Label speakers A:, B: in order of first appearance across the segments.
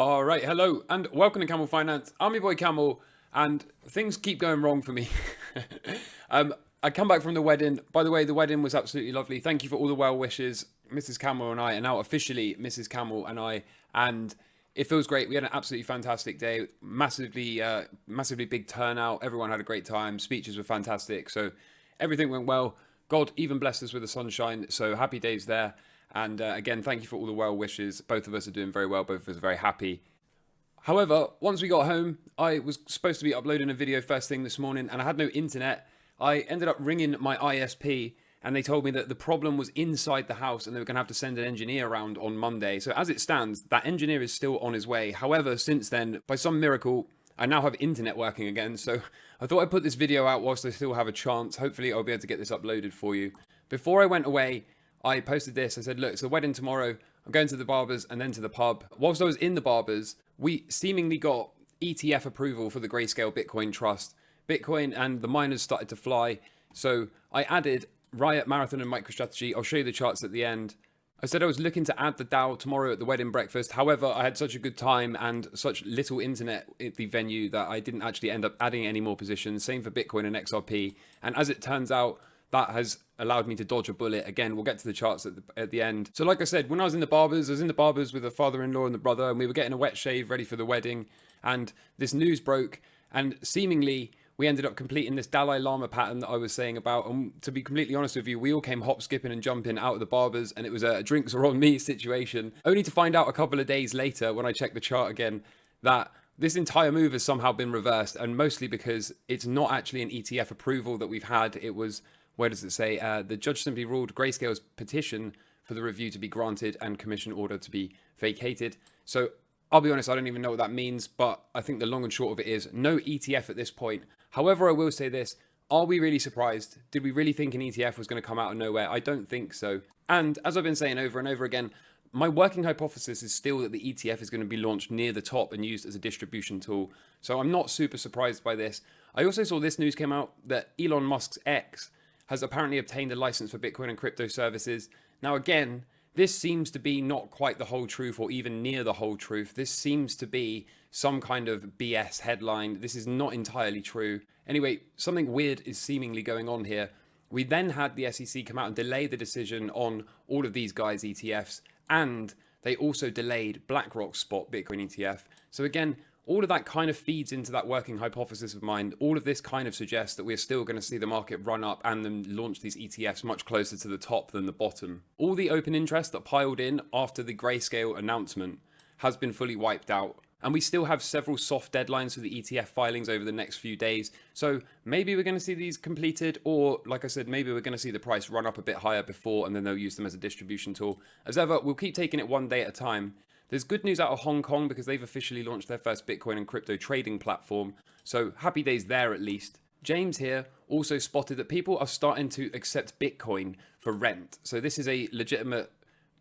A: All right, hello and welcome to Camel Finance. I'm your boy Camel, and things keep going wrong for me. I come back from the wedding. By the way, the wedding was absolutely lovely. Thank you for all the well wishes. Mrs. Camel and I are now officially Mrs. Camel and I, and it feels great. We had an absolutely fantastic day. Massively big turnout. Everyone had a great time. Speeches were fantastic. So everything went well. God even blessed us with the sunshine. So happy days there. And again, thank you for all the well wishes. Both of us are doing very well. Both of us are very happy. However, once we got home, I was supposed to be uploading a video first thing this morning and I had no internet. I ended up ringing my ISP and they told me that the problem was inside the house and they were going to have to send an engineer around on Monday. So as it stands, that engineer is still on his way. However, since then, by some miracle, I now have internet working again. So I thought I'd put this video out whilst I still have a chance. Hopefully I'll be able to get this uploaded for you. Before I went away, I posted this. I said, look, it's the wedding tomorrow. I'm going to the barbers and then to the pub. Whilst I was in the barbers, we seemingly got ETF approval for the Grayscale Bitcoin Trust. Bitcoin and the miners started to fly. So I added Riot, Marathon and MicroStrategy. I'll show you the charts at the end. I said I was looking to add the DAO tomorrow at the wedding breakfast. However, I had such a good time and such little internet at the venue that I didn't actually end up adding any more positions. Same for Bitcoin and XRP. And as it turns out, that has allowed me to dodge a bullet. Again, we'll get to the charts at the end. So like I said, when I was in the barbers with the father-in-law and the brother, and we were getting a wet shave ready for the wedding, and this news broke, and seemingly we ended up completing this Dalai Lama pattern that I was saying about. And to be completely honest with you, we all came hop, skipping and jumping out of the barbers, and it was a drinks are on me situation. Only to find out a couple of days later, when I checked the chart again, that this entire move has somehow been reversed, and mostly because it's not actually an ETF approval that we've had. It was, where does it say? The judge simply ruled Grayscale's petition for the review to be granted and commission order to be vacated. So I'll be honest, I don't even know what that means, but I think the long and short of it is no ETF at this point. However, I will say this, are we really surprised? Did we really think an ETF was going to come out of nowhere? I don't think so. And as I've been saying over and over again, my working hypothesis is still that the ETF is going to be launched near the top and used as a distribution tool. So I'm not super surprised by this. I also saw this news came out that Elon Musk's X has apparently obtained a license for Bitcoin and crypto services. Now, again, this seems to be not quite the whole truth or even near the whole truth. This seems to be some kind of BS headline. This is not entirely true. Anyway, something weird is seemingly going on here. We then had the SEC come out and delay the decision on all of these guys' ETFs, and they also delayed BlackRock's spot Bitcoin ETF. So again, all of that kind of feeds into that working hypothesis of mine. All of this kind of suggests that we're still going to see the market run up and then launch these ETFs much closer to the top than the bottom. All the open interest that piled in after the Grayscale announcement has been fully wiped out. And we still have several soft deadlines for the ETF filings over the next few days. So maybe we're going to see these completed, or like I said, maybe we're going to see the price run up a bit higher before and then they'll use them as a distribution tool. As ever, we'll keep taking it one day at a time. There's good news out of Hong Kong because they've officially launched their first Bitcoin and crypto trading platform. So happy days there at least. James here also spotted that people are starting to accept Bitcoin for rent. So this is a legitimate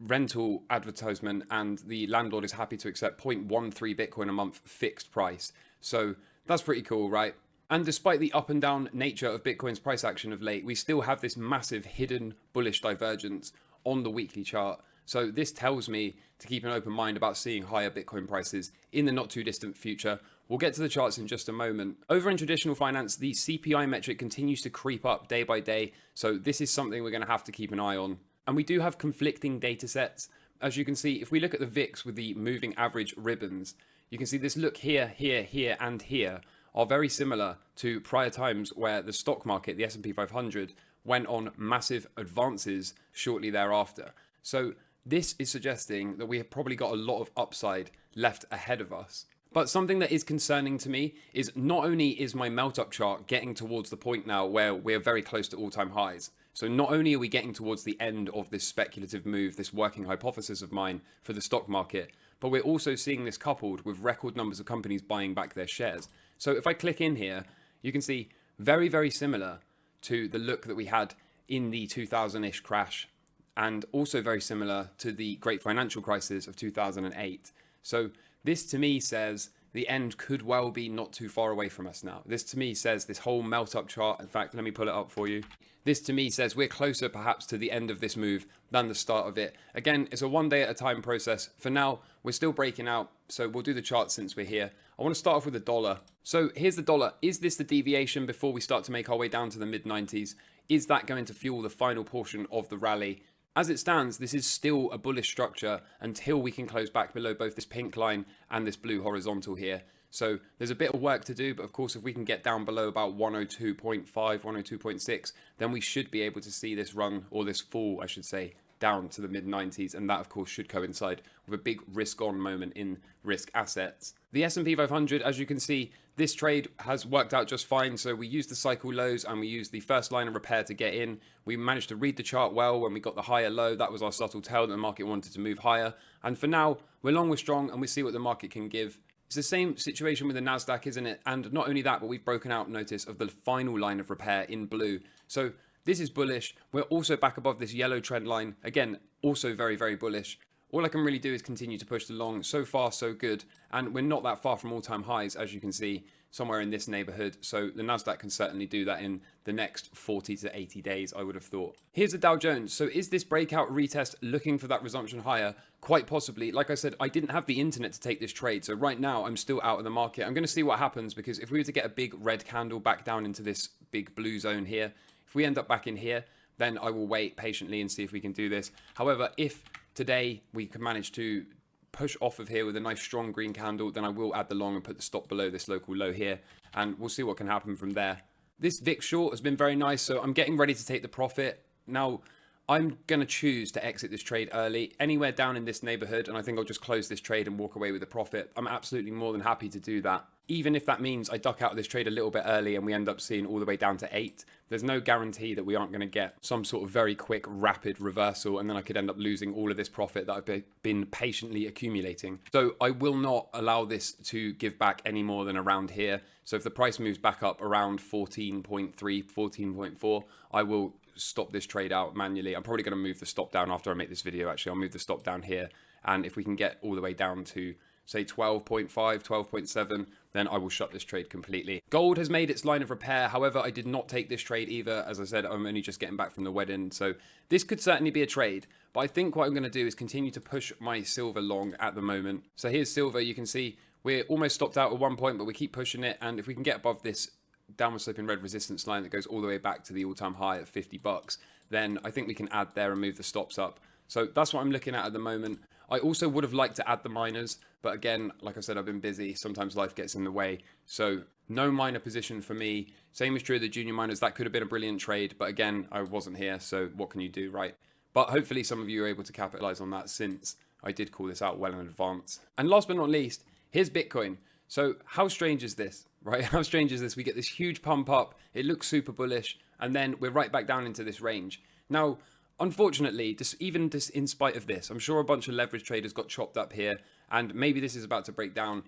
A: rental advertisement and the landlord is happy to accept 0.13 Bitcoin a month fixed price. So that's pretty cool, right? And despite the up and down nature of Bitcoin's price action of late, we still have this massive hidden bullish divergence on the weekly chart. So this tells me to keep an open mind about seeing higher Bitcoin prices in the not too distant future. We'll get to the charts in just a moment. Over in traditional finance, the CPI metric continues to creep up day by day. So this is something we're going to have to keep an eye on. And we do have conflicting data sets. As you can see, if we look at the VIX with the moving average ribbons, you can see this look here, here, here, and here are very similar to prior times where the stock market, the S&P 500, went on massive advances shortly thereafter. So this is suggesting that we have probably got a lot of upside left ahead of us. But something that is concerning to me is not only is my melt up chart getting towards the point now where we're very close to all-time highs. So not only are we getting towards the end of this speculative move, this working hypothesis of mine for the stock market, but we're also seeing this coupled with record numbers of companies buying back their shares. So if I click in here, you can see very, very similar to the look that we had in the 2000-ish crash, and also very similar to the great financial crisis of 2008. So this to me says the end could well be not too far away from us now. This to me says this whole melt up chart, in fact, let me pull it up for you. This to me says we're closer perhaps to the end of this move than the start of it. Again, it's a one day at a time process. For now, we're still breaking out. So we'll do the chart since we're here. I want to start off with the dollar. So here's the dollar. Is this the deviation before we start to make our way down to the mid 90s? Is that going to fuel the final portion of the rally? As it stands, this is still a bullish structure until we can close back below both this pink line and this blue horizontal here. So there's a bit of work to do, but of course, if we can get down below about 102.5, 102.6, then we should be able to see this run, or this fall, I should say, down to the mid 90s, and that of course should coincide with a big risk on moment in risk assets. The S&P 500, as you can see, this trade has worked out just fine. So we used the cycle lows and we used the first line of repair to get in. We managed to read the chart well when we got the higher low. That was our subtle tell that the market wanted to move higher. And for now, we're long, we're strong, and we see what the market can give. It's the same situation with the Nasdaq, isn't it? And not only that, but we've broken out, notice, of the final line of repair in blue. So this is bullish. We're also back above this yellow trend line. Again, also very, very bullish. All I can really do is continue to push the long. So far, so good. And we're not that far from all-time highs, as you can see, somewhere in this neighborhood. So the Nasdaq can certainly do that in the next 40 to 80 days, I would have thought. Here's the Dow Jones. So is this breakout retest looking for that resumption higher? Quite possibly. Like I said, I didn't have the internet to take this trade. So right now, I'm still out of the market. I'm going to see what happens, because if we were to get a big red candle back down into this big blue zone here, if we end up back in here, then I will wait patiently and see if we can do this. However, if today we can manage to push off of here with a nice strong green candle, then I will add the long and put the stop below this local low here, and we'll see what can happen from there. This VIX short has been very nice, so I'm getting ready to take the profit. Now, I'm going to choose to exit this trade early, anywhere down in this neighborhood, and I think I'll just close this trade and walk away with a profit. I'm absolutely more than happy to do that. Even if that means I duck out of this trade a little bit early and we end up seeing all the way down to 8, there's no guarantee that we aren't going to get some sort of very quick, rapid reversal, and then I could end up losing all of this profit that I've been patiently accumulating. So I will not allow this to give back any more than around here. So if the price moves back up around 14.3, 14.4, I will stop this trade out manually. I'm probably going to move the stop down after I make this video. Actually, I'll move the stop down here. And if we can get all the way down to, say, 12.5, 12.7, then I will shut this trade completely. Gold has made its line of repair. However, I did not take this trade either. As I said, I'm only just getting back from the wedding. So this could certainly be a trade. But I think what I'm going to do is continue to push my silver long at the moment. So here's silver. You can see we're almost stopped out at one point, but we keep pushing it. And if we can get above this downward sloping red resistance line that goes all the way back to the all-time high at $50, then I think we can add there and move the stops up. So that's what I'm looking at the moment. I also would have liked to add the miners, but again, like I said, I've been busy. Sometimes life gets in the way. So no miner position for me. Same is true of the junior miners. That could have been a brilliant trade, but again, I wasn't here. So what can you do, right? But hopefully some of you are able to capitalize on that, since I did call this out well in advance. And last but not least, here's Bitcoin. So how strange is this, right? How strange is this? We get this huge pump up. It looks super bullish. And then we're right back down into this range. Now, unfortunately, even in spite of this, I'm sure a bunch of leverage traders got chopped up here, and maybe this is about to break down.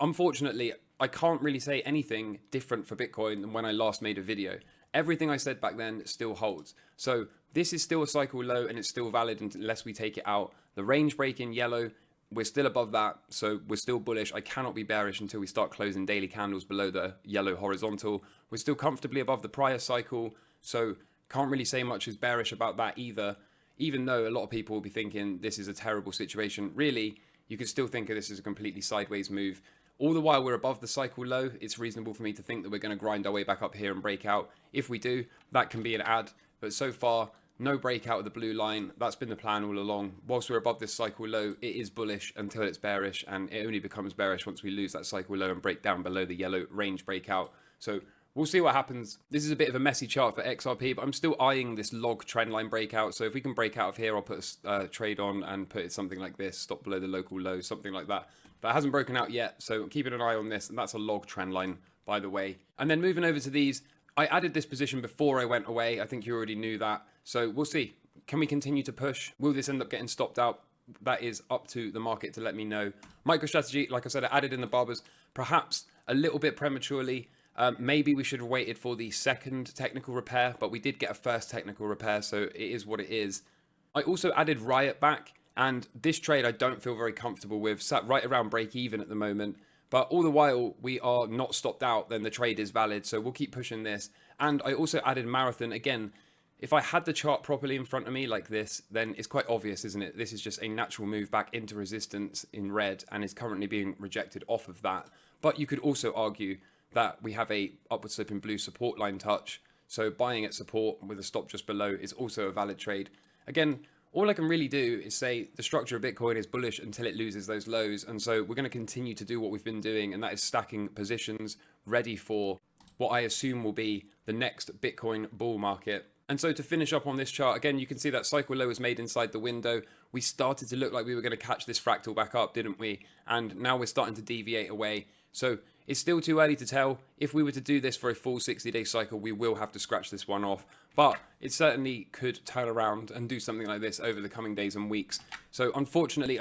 A: Unfortunately, I can't really say anything different for Bitcoin than when I last made a video. Everything I said back then still holds. So this is still a cycle low, and it's still valid unless we take it out. The range break in yellow, we're still above that, so we're still bullish. I cannot be bearish until we start closing daily candles below the yellow horizontal. We're still comfortably above the prior cycle, so can't really say much is bearish about that either, even though a lot of people will be thinking this is a terrible situation. Really, you could still think of this as a completely sideways move. All the while we're above the cycle low, it's reasonable for me to think that we're going to grind our way back up here and break out. If we do, that can be an add, but so far, no breakout of the blue line. That's been the plan all along. Whilst we're above this cycle low, it is bullish until it's bearish, and it only becomes bearish once we lose that cycle low and break down below the yellow range breakout. So we'll see what happens. This is a bit of a messy chart for XRP, but I'm still eyeing this log trend line breakout. So if we can break out of here, I'll put a trade on and put it something like this, stop below the local low, something like that. But it hasn't broken out yet, so keeping an eye on this, and that's a log trend line, by the way. And then moving over to these, I added this position before I went away. I think you already knew that. So we'll see. Can we continue to push? Will this end up getting stopped out? That is up to the market to let me know. MicroStrategy, like I said, I added in the barbers, perhaps a little bit prematurely. Maybe we should have waited for the second technical repair, but we did get a first technical repair, so it is what it is. I also added Riot back, and this trade I don't feel very comfortable with. Sat right around break even at the moment. But all the while we are not stopped out, then the trade is valid. So we'll keep pushing this. And I also added Marathon. Again, if I had the chart properly in front of me like this, then it's quite obvious, isn't it? This is just a natural move back into resistance in red and is currently being rejected off of that. But you could also argue that we have a upward sloping blue support line touch. So buying at support with a stop just below is also a valid trade. Again, all I can really do is say the structure of Bitcoin is bullish until it loses those lows. And so we're going to continue to do what we've been doing, and that is stacking positions ready for what I assume will be the next Bitcoin bull market. And so to finish up on this chart, again, you can see that cycle low was made inside the window. We started to look like we were going to catch this fractal back up, didn't we? And now we're starting to deviate away. So it's still too early to tell. If we were to do this for a full 60-day cycle, we will have to scratch this one off. But it certainly could turn around and do something like this over the coming days and weeks. So unfortunately,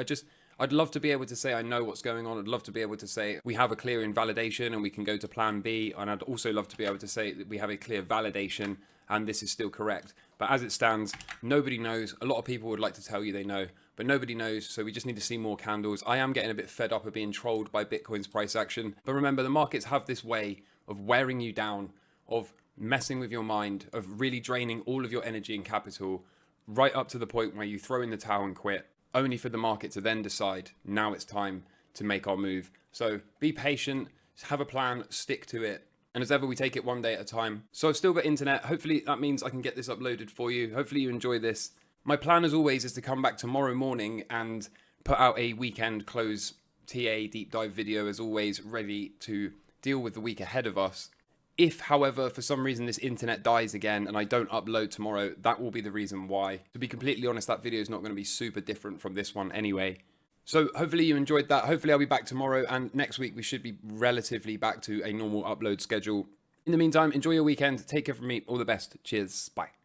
A: I'd love to be able to say I know what's going on. I'd love to be able to say we have a clear invalidation and we can go to plan B. And I'd also love to be able to say that we have a clear validation and this is still correct. But as it stands, nobody knows. A lot of people would like to tell you they know, but nobody knows. So we just need to see more candles. I am getting a bit fed up of being trolled by Bitcoin's price action. But remember, the markets have this way of wearing you down, of messing with your mind, of really draining all of your energy and capital, right up to the point where you throw in the towel and quit, only for the market to then decide, now it's time to make our move. So be patient, have a plan, stick to it. And as ever, we take it one day at a time. So I've still got internet. Hopefully that means I can get this uploaded for you. Hopefully you enjoy this. My plan, as always, is to come back tomorrow morning and put out a weekend close TA deep dive video, as always, ready to deal with the week ahead of us. If, however, for some reason this internet dies again and I don't upload tomorrow, that will be the reason why. To be completely honest, that video is not going to be super different from this one anyway. So hopefully you enjoyed that. Hopefully I'll be back tomorrow, and next week we should be relatively back to a normal upload schedule. In the meantime, enjoy your weekend. Take care from me. All the best. Cheers. Bye.